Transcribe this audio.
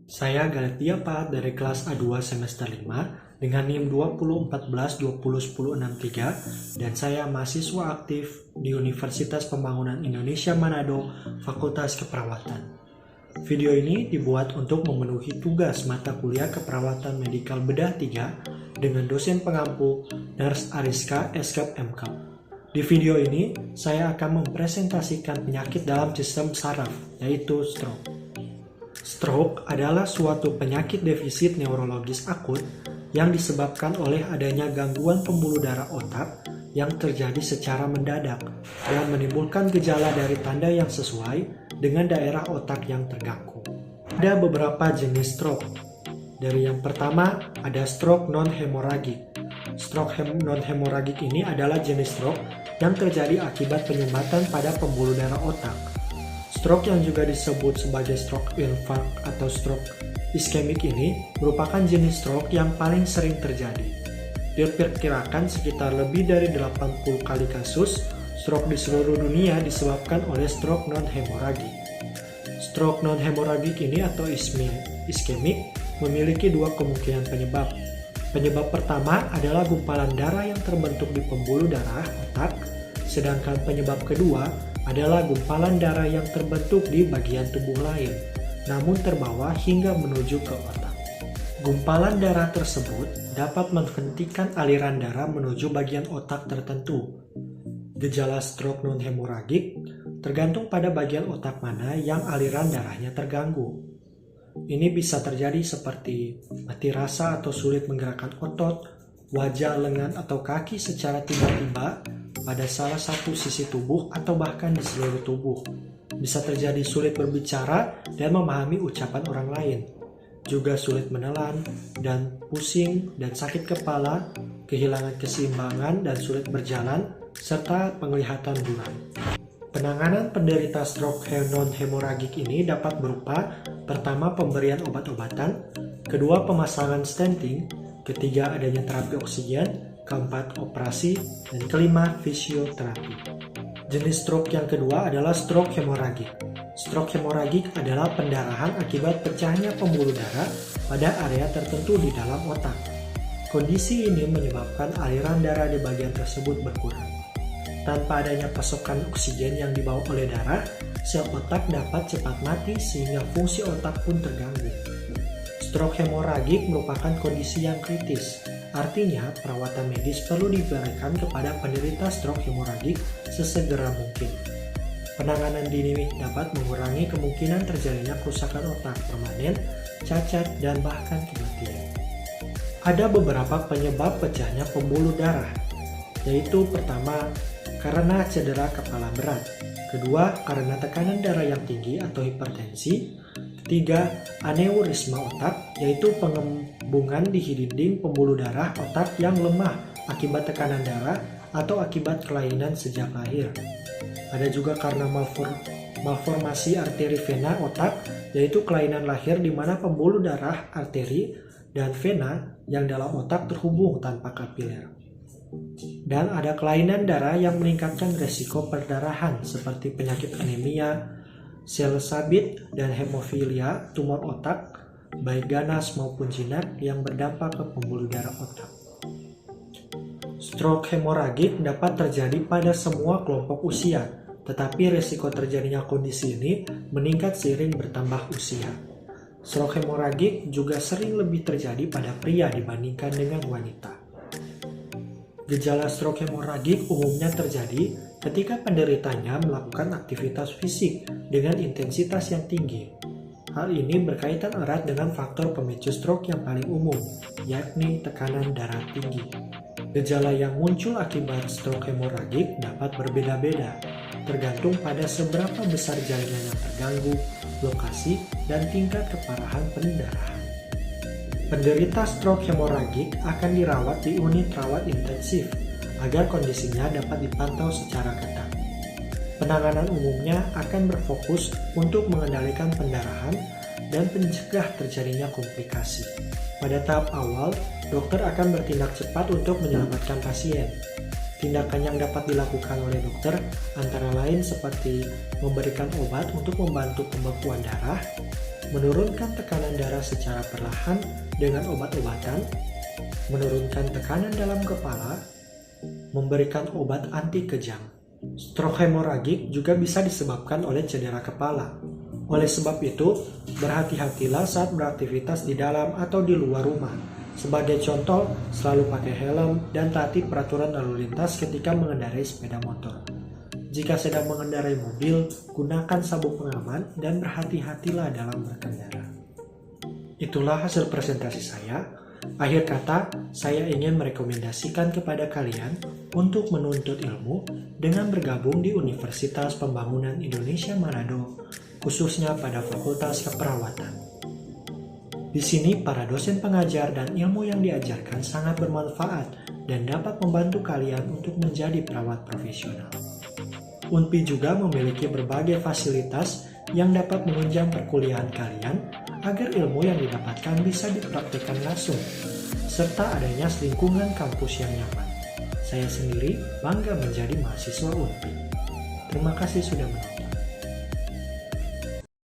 Saya Galatia Pat dari kelas A2 semester 5 dengan NIM 2014-2010-63 dan saya mahasiswa aktif di Universitas Pembangunan Indonesia Manado, Fakultas Keperawatan. Video ini dibuat untuk memenuhi tugas mata kuliah Keperawatan Medikal Bedah 3 dengan dosen pengampu Nurse Ariska Eskap MK. Di video ini, saya akan mempresentasikan penyakit dalam sistem saraf, yaitu stroke. Stroke adalah suatu penyakit defisit neurologis akut yang disebabkan oleh adanya gangguan pembuluh darah otak yang terjadi secara mendadak dan menimbulkan gejala dari tanda yang sesuai dengan daerah otak yang terganggu. Ada beberapa jenis stroke. Dari yang pertama, ada stroke non-hemoragik. Stroke non-hemoragik ini adalah jenis stroke yang terjadi akibat penyumbatan pada pembuluh darah otak. Stroke yang juga disebut sebagai stroke infark atau stroke iskemik ini merupakan jenis stroke yang paling sering terjadi. Diperkirakan sekitar lebih dari 80 kali kasus stroke di seluruh dunia disebabkan oleh stroke non-hemoragik. Stroke non-hemoragik ini atau iskemik memiliki dua kemungkinan penyebab. Penyebab pertama adalah gumpalan darah yang terbentuk di pembuluh darah otak, sedangkan penyebab kedua adalah gumpalan darah yang terbentuk di bagian tubuh lain, namun terbawa hingga menuju ke otak. Gumpalan darah tersebut dapat menghentikan aliran darah menuju bagian otak tertentu. Gejala stroke non-hemoragik tergantung pada bagian otak mana yang aliran darahnya terganggu. Ini bisa terjadi seperti mati rasa atau sulit menggerakkan otot, wajah, lengan, atau kaki secara tiba-tiba pada salah satu sisi tubuh atau bahkan di seluruh tubuh. Bisa terjadi sulit berbicara dan memahami ucapan orang lain. Juga sulit menelan dan pusing dan sakit kepala, kehilangan keseimbangan dan sulit berjalan, serta penglihatan buram. Penanganan penderita stroke non-hemoragik ini dapat berupa pertama pemberian obat-obatan, kedua pemasangan stenting, ketiga adanya terapi oksigen, keempat operasi, dan kelima fisioterapi. Jenis stroke yang kedua adalah stroke hemoragik. Stroke hemoragik adalah pendarahan akibat pecahnya pembuluh darah pada area tertentu di dalam otak. Kondisi ini menyebabkan aliran darah di bagian tersebut berkurang. Tanpa adanya pasokan oksigen yang dibawa oleh darah, sel otak dapat cepat mati sehingga fungsi otak pun terganggu. Stroke hemoragik merupakan kondisi yang kritis. Artinya, perawatan medis perlu diberikan kepada penderita stroke hemoragik sesegera mungkin. Penanganan dini dapat mengurangi kemungkinan terjadinya kerusakan otak permanen, cacat, dan bahkan kematian. Ada beberapa penyebab pecahnya pembuluh darah, yaitu pertama, karena cedera kepala berat, kedua, karena tekanan darah yang tinggi atau hipertensi, ketiga, aneurisma otak, yaitu pengembungan di dinding pembuluh darah otak yang lemah akibat tekanan darah atau akibat kelainan sejak lahir. Ada juga karena malformasi arteri vena otak, yaitu kelainan lahir di mana pembuluh darah, arteri, dan vena yang dalam otak terhubung tanpa kapiler. Dan ada kelainan darah yang meningkatkan resiko perdarahan seperti penyakit anemia, sel sabit, dan hemofilia, tumor otak, baik ganas maupun jinak yang berdampak ke pembuluh darah otak. Stroke hemoragik dapat terjadi pada semua kelompok usia, tetapi risiko terjadinya kondisi ini meningkat seiring bertambah usia. Stroke hemoragik juga sering lebih terjadi pada pria dibandingkan dengan wanita. Gejala stroke hemoragik umumnya terjadi ketika penderitanya melakukan aktivitas fisik dengan intensitas yang tinggi. Hal ini berkaitan erat dengan faktor pemicu stroke yang paling umum, yakni tekanan darah tinggi. Gejala yang muncul akibat stroke hemoragik dapat berbeda-beda, tergantung pada seberapa besar jaringan yang terganggu, lokasi, dan tingkat keparahan pendarahan. Penderita stroke hemoragik akan dirawat di unit rawat intensif agar kondisinya dapat dipantau secara ketat. Penanganan umumnya akan berfokus untuk mengendalikan pendarahan dan mencegah terjadinya komplikasi. Pada tahap awal, dokter akan bertindak cepat untuk menyelamatkan pasien. Tindakan yang dapat dilakukan oleh dokter antara lain seperti memberikan obat untuk membantu pembekuan darah, menurunkan tekanan darah secara perlahan dengan obat-obatan, menurunkan tekanan dalam kepala, memberikan obat anti kejang. Stroke hemoragik juga bisa disebabkan oleh cedera kepala. Oleh sebab itu, berhati-hatilah saat beraktivitas di dalam atau di luar rumah. Sebagai contoh, selalu pakai helm dan taati peraturan lalu lintas ketika mengendarai sepeda motor. Jika sedang mengendarai mobil, gunakan sabuk pengaman dan berhati-hatilah dalam berkendara. Itulah hasil presentasi saya. Akhir kata, saya ingin merekomendasikan kepada kalian untuk menuntut ilmu dengan bergabung di Universitas Pembangunan Indonesia Manado, khususnya pada Fakultas Keperawatan. Di sini, para dosen pengajar dan ilmu yang diajarkan sangat bermanfaat dan dapat membantu kalian untuk menjadi perawat profesional. UNPI juga memiliki berbagai fasilitas yang dapat menunjang perkuliahan kalian agar ilmu yang didapatkan bisa dipraktikkan langsung, serta adanya lingkungan kampus yang nyaman. Saya sendiri bangga menjadi mahasiswa UNPI. Terima kasih sudah menonton.